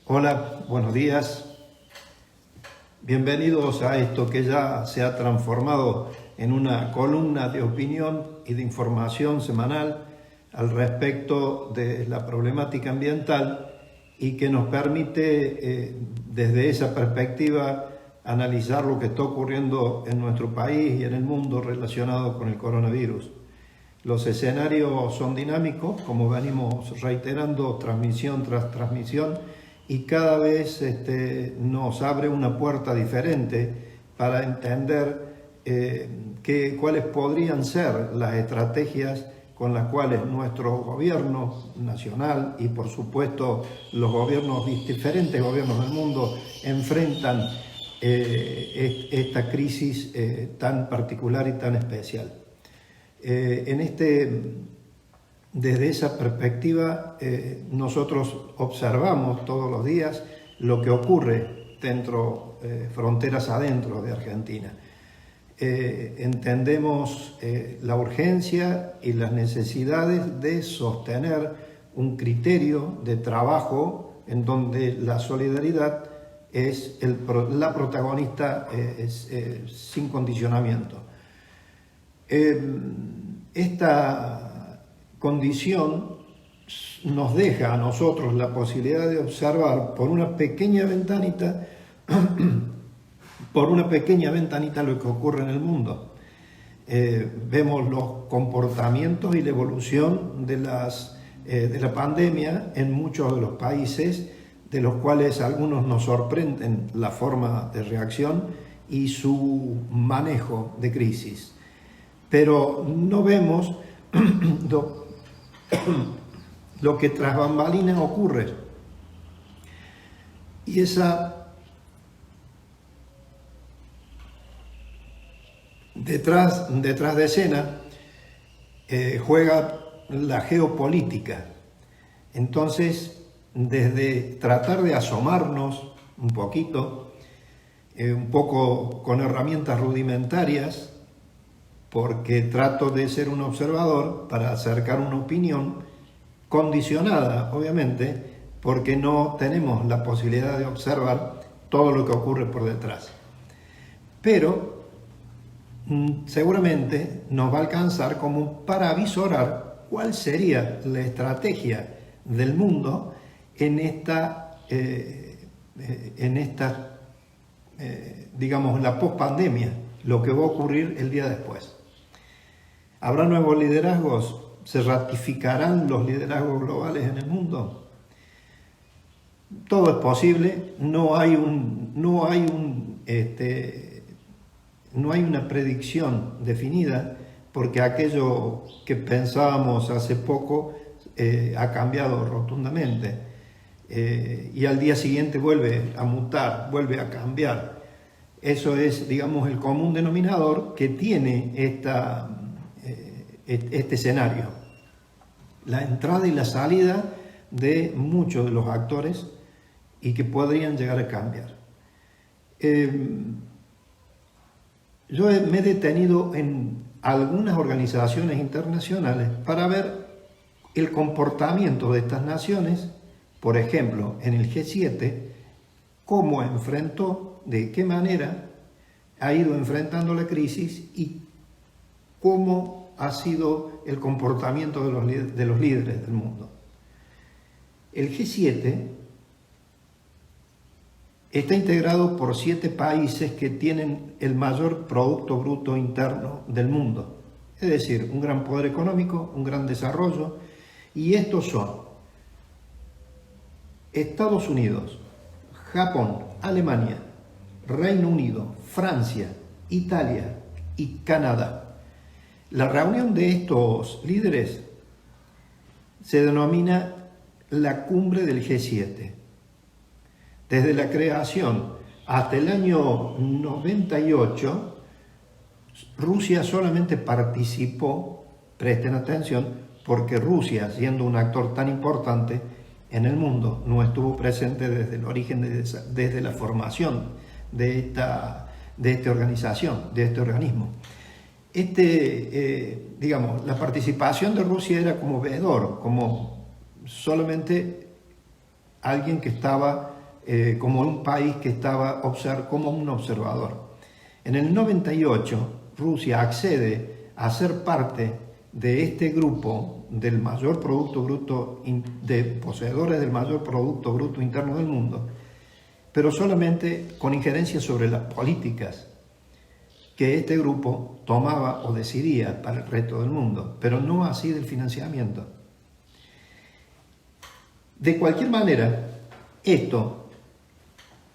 Hola, buenos días. Bienvenidos a esto que ya se ha transformado en una columna de opinión y de información semanal al respecto de la problemática ambiental y que nos permite desde esa perspectiva analizar lo que está ocurriendo en nuestro país y en el mundo relacionado con el coronavirus. Los escenarios son dinámicos, como venimos reiterando transmisión tras transmisión, y cada vez nos abre una puerta diferente para entender cuáles podrían ser las estrategias con las cuales nuestro gobierno nacional y por supuesto los diferentes gobiernos del mundo enfrentan esta crisis tan particular y tan especial. Desde esa perspectiva, nosotros observamos todos los días lo que ocurre fronteras adentro de Argentina. Entendemos la urgencia y las necesidades de sostener un criterio de trabajo en donde la solidaridad es la protagonista sin condicionamiento. Esta condición nos deja a nosotros la posibilidad de observar por una pequeña ventanita lo que ocurre en el mundo. Vemos los comportamientos y la evolución de la pandemia en muchos de los países, de los cuales algunos nos sorprenden la forma de reacción y su manejo de crisis. Pero no vemos lo que tras bambalinas ocurre. Y detrás de escena juega la geopolítica. Entonces, desde tratar de asomarnos un poquito, un poco con herramientas rudimentarias, porque trato de ser un observador para acercar una opinión condicionada, obviamente, porque no tenemos la posibilidad de observar todo lo que ocurre por detrás. Pero seguramente nos va a alcanzar como para visorar cuál sería la estrategia del mundo digamos, la pospandemia, lo que va a ocurrir el día después. ¿Habrá nuevos liderazgos? ¿Se ratificarán los liderazgos globales en el mundo? Todo es posible, no hay una predicción definida, porque aquello que pensábamos hace poco ha cambiado rotundamente y al día siguiente vuelve a mutar, vuelve a cambiar. Eso es, digamos, el común denominador que tiene este escenario. La entrada y la salida de muchos de los actores y que podrían llegar a cambiar. Yo me he detenido en algunas organizaciones internacionales para ver el comportamiento de estas naciones, por ejemplo, en el G7, cómo enfrentó, de qué manera ha ido enfrentando la crisis y cómo ha sido el comportamiento de los líderes del mundo. El G7 está integrado por 7 países que tienen el mayor Producto Bruto Interno del mundo, es decir, un gran poder económico, un gran desarrollo, y estos son Estados Unidos, Japón, Alemania, Reino Unido, Francia, Italia y Canadá. La reunión de estos líderes se denomina la cumbre del G7. Desde la creación hasta el año 98, Rusia solamente participó, presten atención, porque Rusia, siendo un actor tan importante en el mundo, no estuvo presente desde el origen, desde la formación de esta organización, de este organismo. Digamos, la participación de Rusia era como veedor, como solamente alguien que estaba como un país que estaba como un observador. En el 98, Rusia accede a ser parte de este grupo del mayor producto bruto, de poseedores del mayor producto bruto interno del mundo, pero solamente con injerencia sobre las políticas que este grupo tomaba o decidía para el resto del mundo, pero no así del financiamiento. De cualquier manera, esto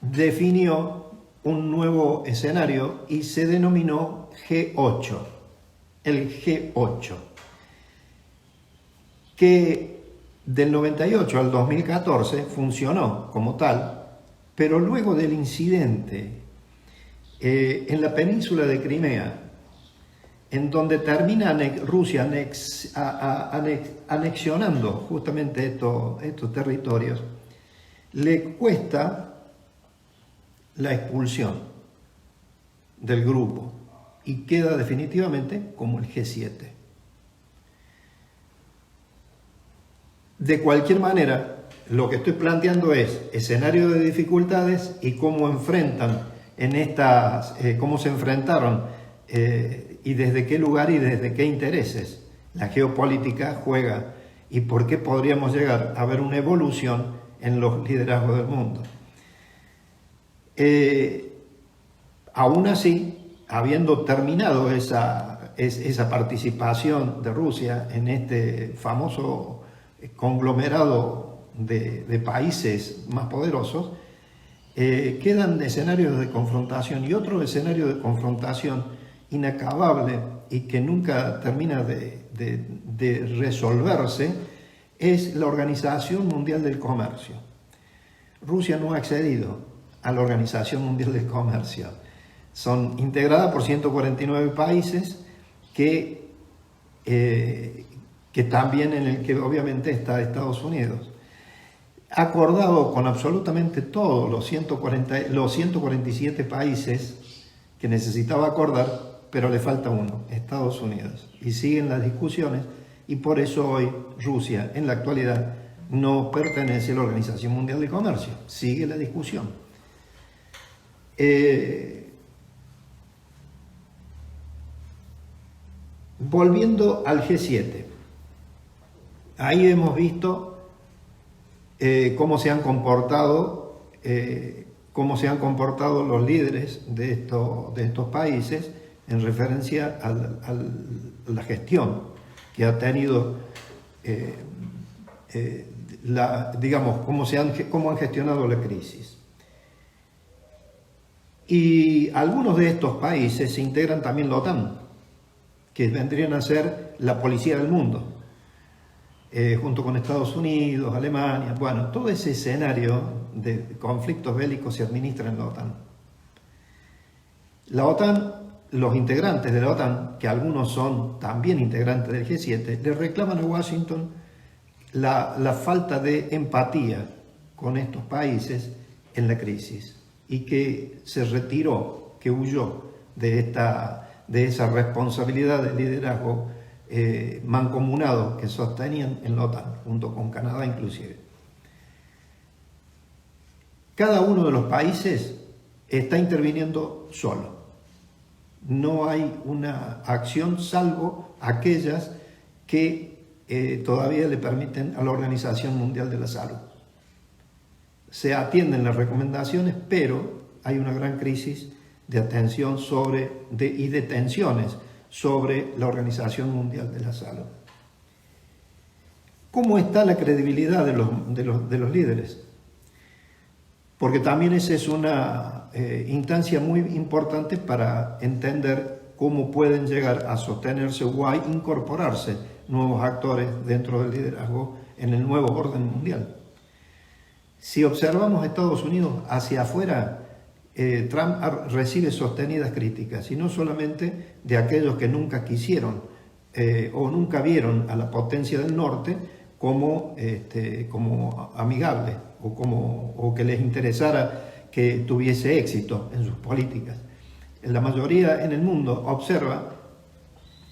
definió un nuevo escenario y se denominó G8, el G8, que del 98 al 2014 funcionó como tal, pero luego del incidente en la península de Crimea, en donde termina Rusia anexionando justamente estos territorios, le cuesta la expulsión del grupo y queda definitivamente como el G7. De cualquier manera, lo que estoy planteando es escenario de dificultades y cómo enfrentan cómo se enfrentaron y desde qué lugar y desde qué intereses la geopolítica juega y por qué podríamos llegar a ver una evolución en los liderazgos del mundo. Aún así, habiendo terminado esa participación de Rusia en este famoso conglomerado de países más poderosos, quedan escenarios de confrontación y otro escenario de confrontación inacabable y que nunca termina de resolverse es la Organización Mundial del Comercio. Rusia no ha accedido a la Organización Mundial del Comercio. Son integradas por 149 países que también en el que obviamente está Estados Unidos. Acordado con absolutamente todos los 147 países que necesitaba acordar, pero le falta uno, Estados Unidos. Y siguen las discusiones y por eso hoy Rusia en la actualidad no pertenece a la Organización Mundial de Comercio. Sigue la discusión. Volviendo al G7, ahí hemos visto cómo se han comportado los líderes de estos países en referencia a la gestión que ha tenido, digamos, cómo han gestionado la crisis. Y algunos de estos países se integran también la OTAN, que vendrían a ser la policía del mundo. Junto con Estados Unidos, Alemania, bueno, todo ese escenario de conflictos bélicos se administra en la OTAN. La OTAN, los integrantes de la OTAN, que algunos son también integrantes del G7, le reclaman a Washington la falta de empatía con estos países en la crisis y que se retiró, que huyó de esa responsabilidad de liderazgo mancomunado que sostenían en la OTAN, junto con Canadá inclusive. Cada uno de los países está interviniendo solo. No hay una acción salvo aquellas que todavía le permiten a la Organización Mundial de la Salud. Se atienden las recomendaciones, pero hay una gran crisis de atención y de tensiones sobre la Organización Mundial de la Salud. ¿Cómo está la credibilidad de los líderes? Porque también esa es una instancia muy importante para entender cómo pueden llegar a sostenerse o a incorporarse nuevos actores dentro del liderazgo en el nuevo orden mundial. Si observamos a Estados Unidos hacia afuera, Trump recibe sostenidas críticas, y no solamente de aquellos que nunca quisieron o nunca vieron a la potencia del norte como amigable o que les interesara que tuviese éxito en sus políticas. La mayoría en el mundo observa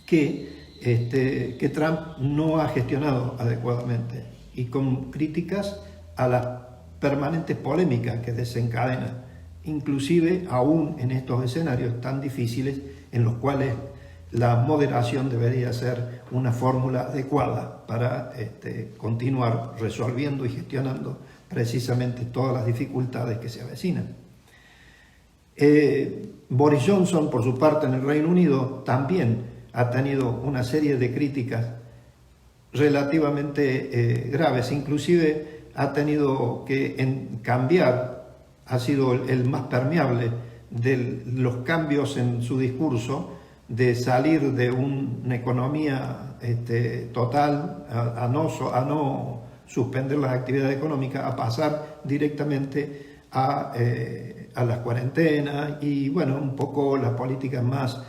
que Trump no ha gestionado adecuadamente y con críticas a las permanentes polémicas que desencadena, inclusive aún en estos escenarios tan difíciles en los cuales la moderación debería ser una fórmula adecuada para continuar resolviendo y gestionando precisamente todas las dificultades que se avecinan. Boris Johnson, por su parte, en el Reino Unido, también ha tenido una serie de críticas relativamente graves, inclusive ha tenido que cambiar, ha sido el más permeable de los cambios en su discurso, de salir de una economía total a no suspender las actividades económicas, a pasar directamente a las cuarentenas y bueno, un poco las políticas más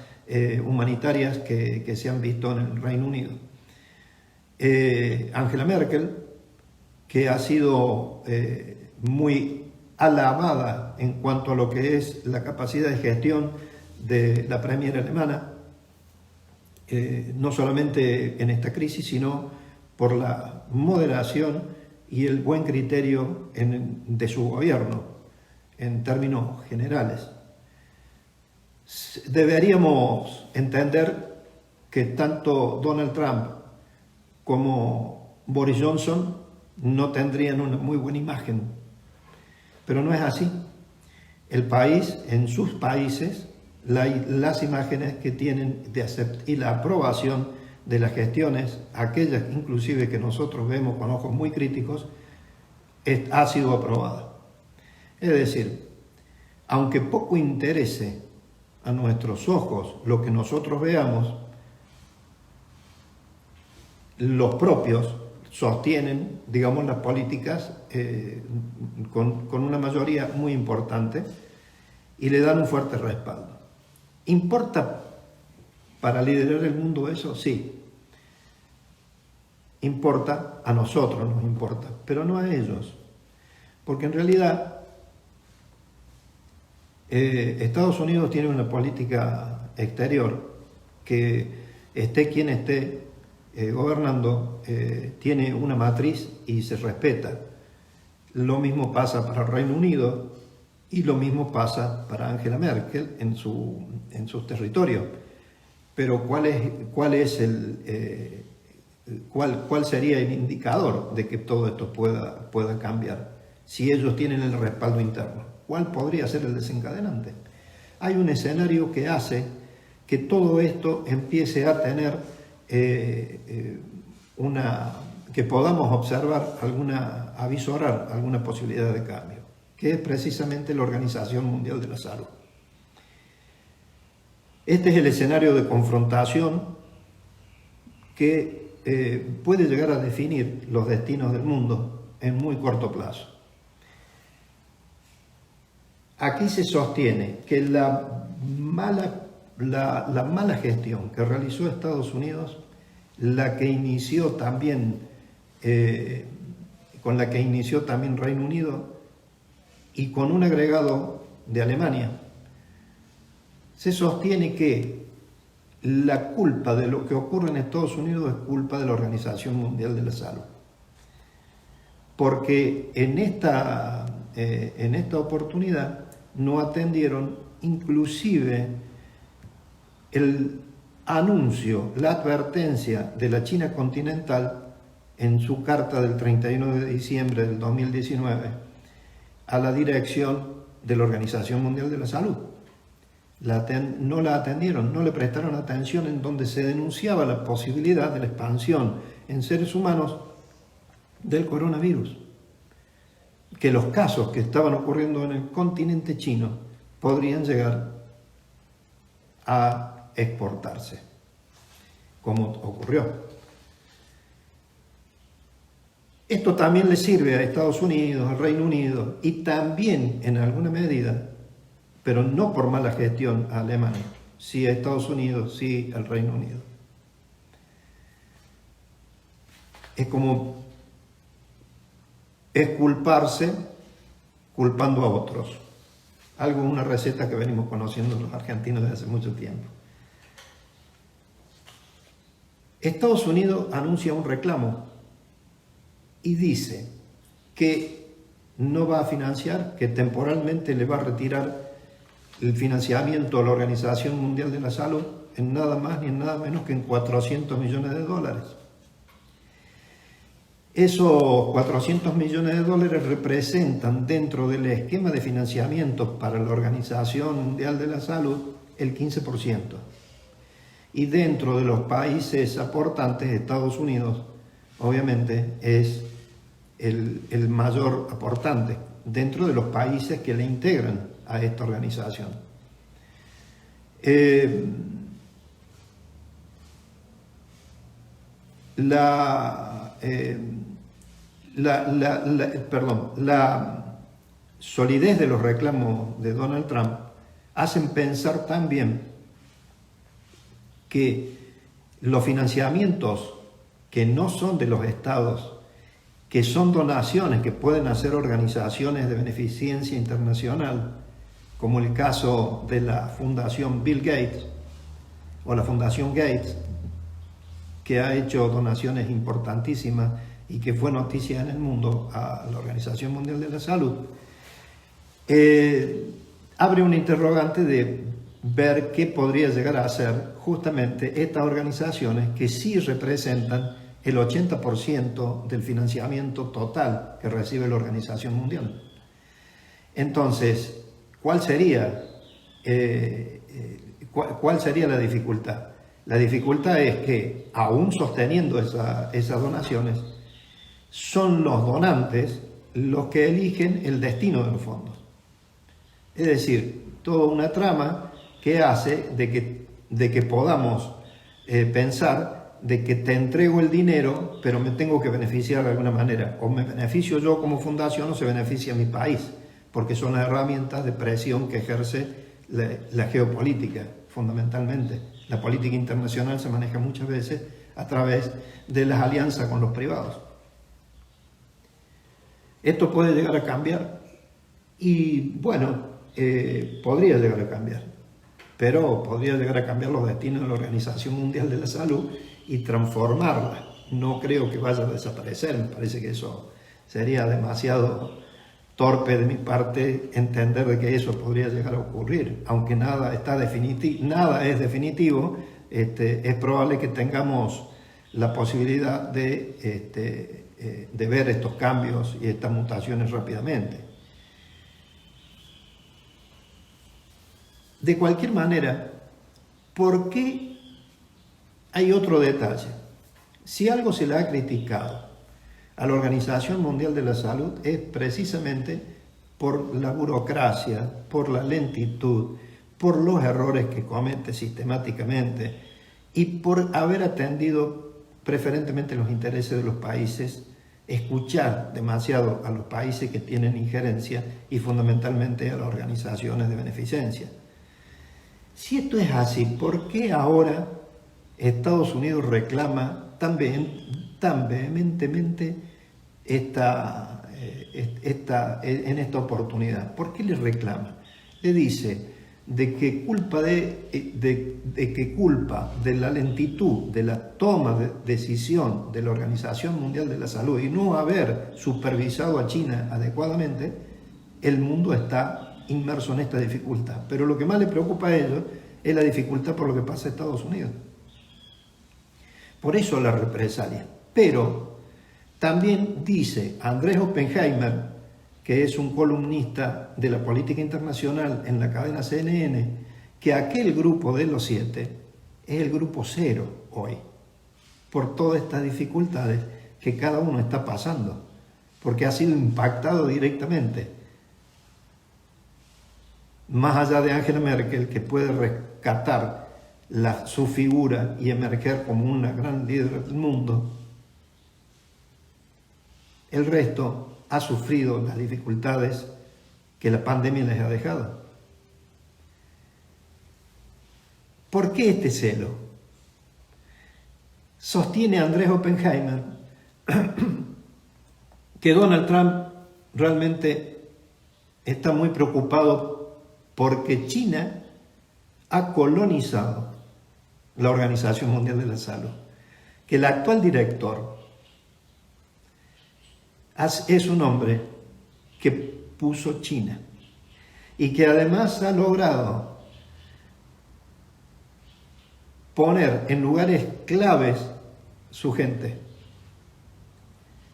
humanitarias que se han visto en el Reino Unido. Angela Merkel, que ha sido muy alabada en cuanto a lo que es la capacidad de gestión de la Premier alemana, no solamente en esta crisis, sino por la moderación y el buen criterio de su gobierno en términos generales. Deberíamos entender que tanto Donald Trump como Boris Johnson no tendrían una muy buena imagen, pero no es así. El país, en sus países, las imágenes que tienen y la aprobación de las gestiones, aquellas inclusive que nosotros vemos con ojos muy críticos, ha sido aprobada. Es decir, aunque poco interese a nuestros ojos lo que nosotros veamos, los propios sostienen, digamos, las políticas con una mayoría muy importante y le dan un fuerte respaldo. ¿Importa para liderar el mundo eso? Sí. Importa, a nosotros nos importa, pero no a ellos. Porque en realidad Estados Unidos tiene una política exterior que esté quien esté gobernando, tiene una matriz y se respeta. Lo mismo pasa para el Reino Unido y lo mismo pasa para Angela Merkel en sus territorios. Pero ¿cuál sería el indicador de que todo esto pueda cambiar? Si ellos tienen el respaldo interno, ¿cuál podría ser el desencadenante? Hay un escenario que hace que todo esto empiece a tener que podamos observar avisorar alguna posibilidad de cambio, que es precisamente la Organización Mundial de la Salud. Este es el escenario de confrontación que puede llegar a definir los destinos del mundo en muy corto plazo. Aquí se sostiene que la mala gestión que realizó Estados Unidos, la que inició también, con la que inició también Reino Unido y con un agregado de Alemania, se sostiene que la culpa de lo que ocurre en Estados Unidos es culpa de la Organización Mundial de la Salud. Porque en esta oportunidad no atendieron inclusive el anuncio, la advertencia de la China continental en su carta del 31 de diciembre del 2019 a la dirección de la Organización Mundial de la Salud. No la atendieron, no le prestaron atención, en donde se denunciaba la posibilidad de la expansión en seres humanos del coronavirus, que los casos que estaban ocurriendo en el continente chino podrían llegar a exportarse, como ocurrió. Esto también le sirve a Estados Unidos, al Reino Unido y también en alguna medida, pero no por mala gestión, a Alemania, sí a Estados Unidos, sí al Reino Unido. Es como culparse culpando a otros. Una receta que venimos conociendo los argentinos desde hace mucho tiempo. Estados Unidos anuncia un reclamo y dice que no va a financiar, que temporalmente le va a retirar el financiamiento a la Organización Mundial de la Salud en nada más ni en nada menos que en 400 millones de dólares. Esos 400 millones de dólares representan dentro del esquema de financiamiento para la Organización Mundial de la Salud el 15%. Y dentro de los países aportantes, Estados Unidos, obviamente, es el mayor aportante dentro de los países que le integran a esta organización. La solidez de los reclamos de Donald Trump hacen pensar también que los financiamientos que no son de los estados, que son donaciones que pueden hacer organizaciones de beneficencia internacional, como el caso de la Fundación Bill Gates o la Fundación Gates, que ha hecho donaciones importantísimas y que fue noticia en el mundo a la Organización Mundial de la Salud, abre un interrogante de ver qué podría llegar a hacer justamente estas organizaciones que sí representan el 80% del financiamiento total que recibe la Organización Mundial. Entonces, ¿cuál sería la dificultad? La dificultad es que, aún sosteniendo esas donaciones, son los donantes los que eligen el destino de los fondos. Es decir, toda una trama que hace de que podamos pensar de que te entrego el dinero, pero me tengo que beneficiar de alguna manera. O me beneficio yo como fundación o se beneficia mi país, porque son las herramientas de presión que ejerce la geopolítica, fundamentalmente. La política internacional se maneja muchas veces a través de las alianzas con los privados. Esto puede llegar a cambiar y, bueno, podría llegar a cambiar, pero podría llegar a cambiar los destinos de la Organización Mundial de la Salud y transformarla. No creo que vaya a desaparecer, me parece que eso sería demasiado torpe de mi parte entender de que eso podría llegar a ocurrir, aunque nada es definitivo. Es probable que tengamos la posibilidad de ver estos cambios y estas mutaciones rápidamente. De cualquier manera, ¿por qué? Hay otro detalle. Si algo se le ha criticado a la Organización Mundial de la Salud es precisamente por la burocracia, por la lentitud, por los errores que comete sistemáticamente y por haber atendido preferentemente los intereses de los países, escuchar demasiado a los países que tienen injerencia y fundamentalmente a las organizaciones de beneficencia. Si esto es así, ¿por qué ahora Estados Unidos reclama tan vehementemente en esta oportunidad? ¿Por qué le reclama? Le dice de que culpa de la lentitud de la toma de decisión de la Organización Mundial de la Salud y no haber supervisado a China adecuadamente, el mundo está inmerso en esta dificultad. Pero lo que más le preocupa a ellos es la dificultad por lo que pasa en Estados Unidos. Por eso la represalia. Pero también dice Andrés Oppenheimer, que es un columnista de la política internacional en la cadena CNN, que aquel grupo de los 7 es el grupo 0 hoy, por todas estas dificultades que cada uno está pasando, porque ha sido impactado directamente. Más allá de Angela Merkel, que puede rescatar su figura y emerger como una gran líder del mundo, el resto ha sufrido las dificultades que la pandemia les ha dejado. ¿Por qué este celo? Sostiene Andrés Oppenheimer que Donald Trump realmente está muy preocupado porque China ha colonizado la Organización Mundial de la Salud, que el actual director es un hombre que puso China y que además ha logrado poner en lugares claves su gente,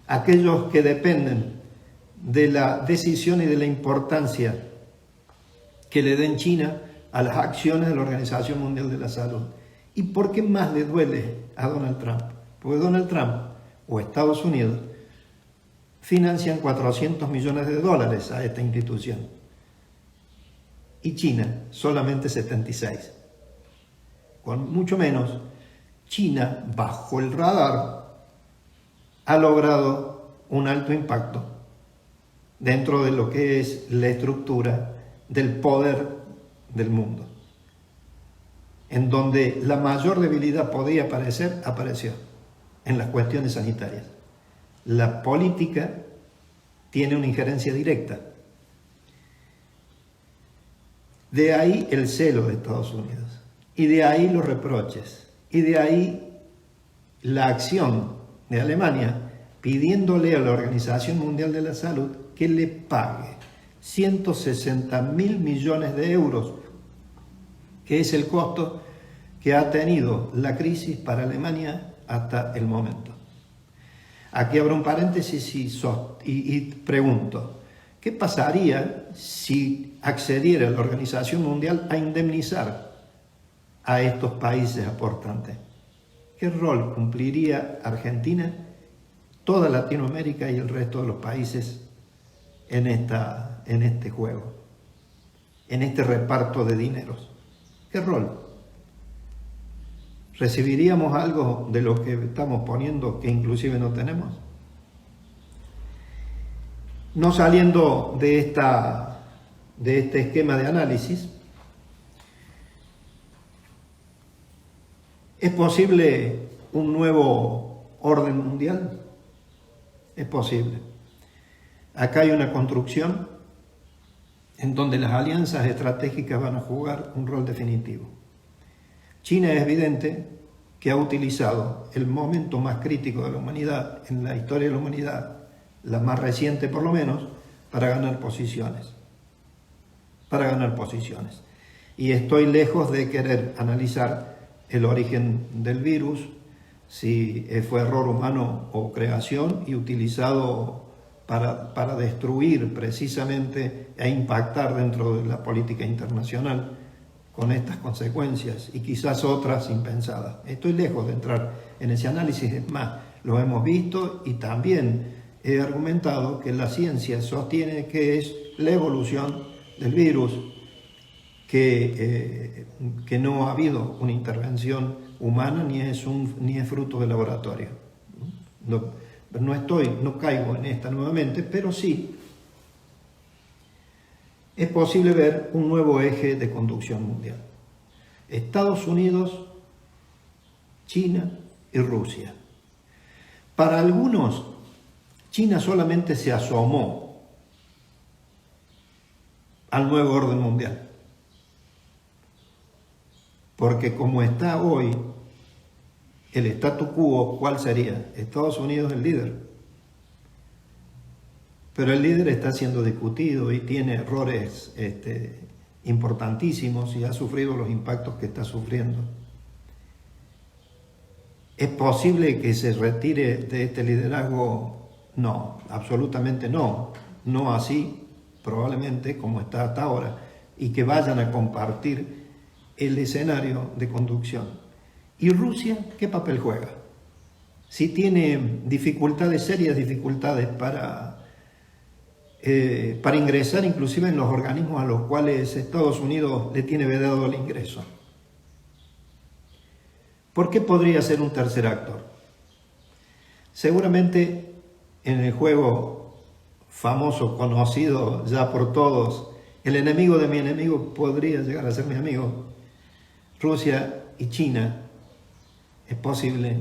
aquellos que dependen de la decisión y de la importancia que le den China a las acciones de la Organización Mundial de la Salud. ¿Y por qué más le duele a Donald Trump? Porque Donald Trump o Estados Unidos financian 400 millones de dólares a esta institución y China solamente 76. Con mucho menos, China, bajo el radar, ha logrado un alto impacto dentro de lo que es la estructura del poder del mundo, en donde la mayor debilidad podía aparecer, apareció en las cuestiones sanitarias. La política tiene una injerencia directa. De ahí el celo de Estados Unidos, y de ahí los reproches, y de ahí la acción de Alemania pidiéndole a la Organización Mundial de la Salud que le pague 160.000 millones de euros, que es el costo que ha tenido la crisis para Alemania hasta el momento. Aquí abro un paréntesis y pregunto, ¿qué pasaría si accediera la Organización Mundial a indemnizar a estos países aportantes? ¿Qué rol cumpliría Argentina, toda Latinoamérica y el resto de los países en este juego, en este reparto de dineros? ¿Qué rol? ¿Recibiríamos algo de lo que estamos poniendo que inclusive no tenemos? No saliendo de este esquema de análisis, ¿es posible un nuevo orden mundial? Es posible. Acá hay una construcción en donde las alianzas estratégicas van a jugar un rol definitivo. China es evidente que ha utilizado el momento más crítico de la humanidad, en la historia de la humanidad, la más reciente por lo menos, para ganar posiciones. Y estoy lejos de querer analizar el origen del virus, si fue error humano o creación y utilizado para destruir precisamente e impactar dentro de la política internacional con estas consecuencias y quizás otras impensadas. Estoy lejos de entrar en ese análisis, es más, lo hemos visto y también he argumentado que la ciencia sostiene que es la evolución del virus, que no ha habido una intervención humana ni es fruto de laboratorio. No caigo en esta nuevamente, pero sí es posible ver un nuevo eje de conducción mundial. Estados Unidos, China y Rusia. Para algunos, China solamente se asomó al nuevo orden mundial. Porque como está hoy, el statu quo, ¿cuál sería? Estados Unidos el líder. Pero el líder está siendo discutido y tiene errores importantísimos y ha sufrido los impactos que está sufriendo. ¿Es posible que se retire de este liderazgo? No, absolutamente no. No así, probablemente, como está hasta ahora, y que vayan a compartir el escenario de conducción. ¿Y Rusia qué papel juega? Si tiene dificultades, serias dificultades para ingresar inclusive en los organismos a los cuales Estados Unidos le tiene vedado el ingreso. ¿Por qué podría ser un tercer actor? Seguramente en el juego famoso, conocido ya por todos, el enemigo de mi enemigo podría llegar a ser mi amigo. Rusia y China, es posible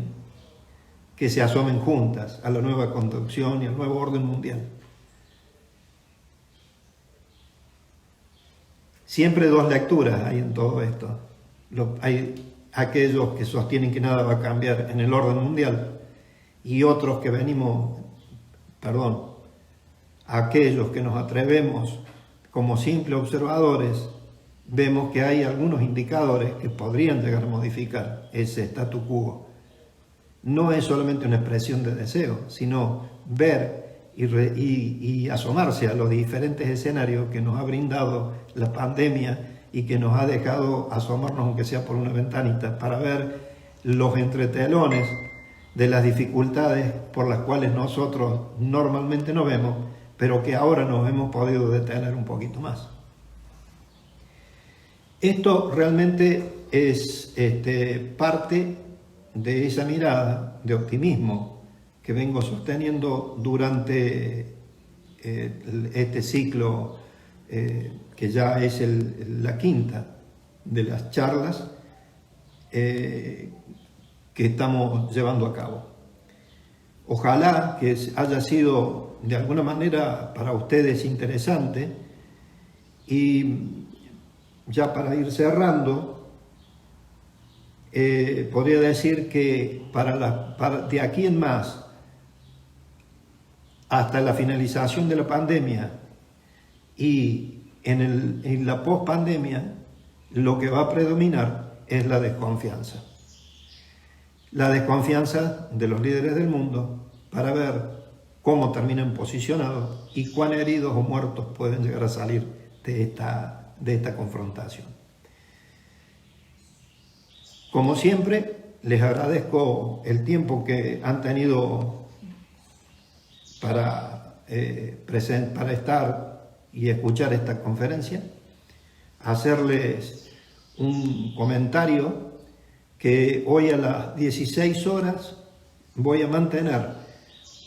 que se asomen juntas a la nueva conducción y al nuevo orden mundial. Siempre dos lecturas hay en todo esto. Hay aquellos que sostienen que nada va a cambiar en el orden mundial y otros que venimos, aquellos que nos atrevemos como simples observadores, vemos que hay algunos indicadores que podrían llegar a modificar ese statu quo. No es solamente una expresión de deseo, sino ver y asomarse a los diferentes escenarios que nos ha brindado la pandemia y que nos ha dejado asomarnos, aunque sea por una ventanita, para ver los entretelones de las dificultades por las cuales nosotros normalmente no vemos, pero que ahora nos hemos podido detener un poquito más. Esto realmente es parte de esa mirada de optimismo que vengo sosteniendo durante este ciclo que ya es la quinta de las charlas que estamos llevando a cabo. Ojalá que haya sido de alguna manera para ustedes interesante, y ya para ir cerrando, podría decir que de aquí en más, hasta la finalización de la pandemia y en la pospandemia, lo que va a predominar es la desconfianza. La desconfianza de los líderes del mundo para ver cómo terminan posicionados y cuán heridos o muertos pueden llegar a salir de esta confrontación. Como siempre, les agradezco el tiempo que han tenido para estar y escuchar esta conferencia, hacerles un comentario que hoy a las 16 horas voy a mantener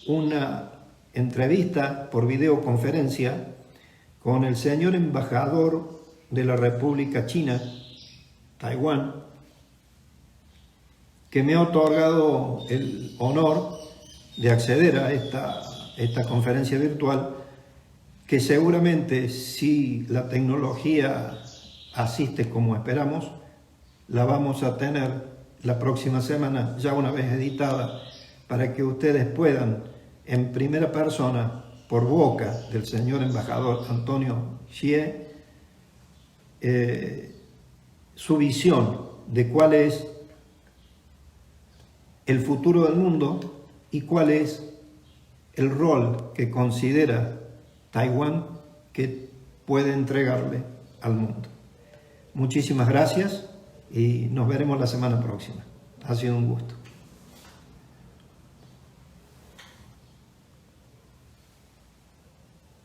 una entrevista por videoconferencia con el señor embajador de la República China, Taiwán, que me ha otorgado el honor de acceder a esta conferencia virtual, que seguramente, si la tecnología asiste como esperamos, la vamos a tener la próxima semana, ya una vez editada, para que ustedes puedan, en primera persona, por boca del señor embajador Antonio Xie, su visión de cuál es el futuro del mundo y cuál es el rol que considera Taiwán que puede entregarle al mundo. Muchísimas gracias y nos veremos la semana próxima. Ha sido un gusto.